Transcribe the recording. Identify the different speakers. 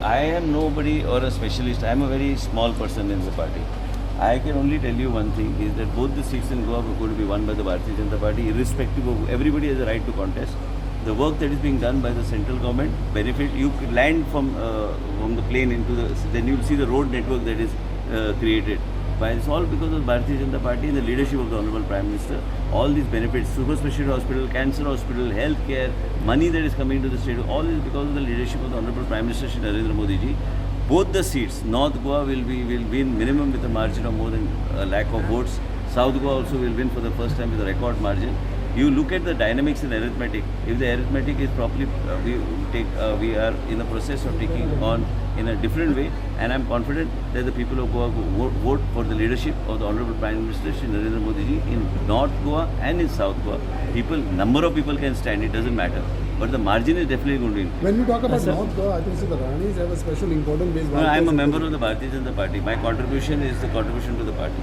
Speaker 1: I am nobody or a specialist. I am a very small person in the party. I can only tell you one thing is that both the seats in Goa are going to be won by the Bharatiya Janata Party, irrespective of everybody has a right to contest. The work that is being done by the central government benefit. You land from the plane into the, then you will see the road network that is created. But it's all because of Bharatiya Janata Party and the leadership of the Honorable Prime Minister. All these benefits, super specialty hospital, cancer hospital, healthcare, money that is coming to the state, all is because of the leadership of the Honorable Prime Minister Shri Narendra Modi ji. Both the seats, North Goa will win minimum with a margin of more than a lakh of votes. South Goa also will win for the first time with a record margin. You look at the dynamics in arithmetic. If the arithmetic is properly, we are in the process of taking on in a different way, and I am confident that the people of Goa vote for the leadership of the Honorable Prime Minister Shri Narendra Modi ji in North Goa and in South Goa. Number of people can stand, it doesn't matter. But the margin is definitely going to increase.
Speaker 2: When we talk about North Goa, I think the Ranes have a special important base.
Speaker 1: No, I am a member of the Bharatiya Janata Party. My contribution is the contribution to the party.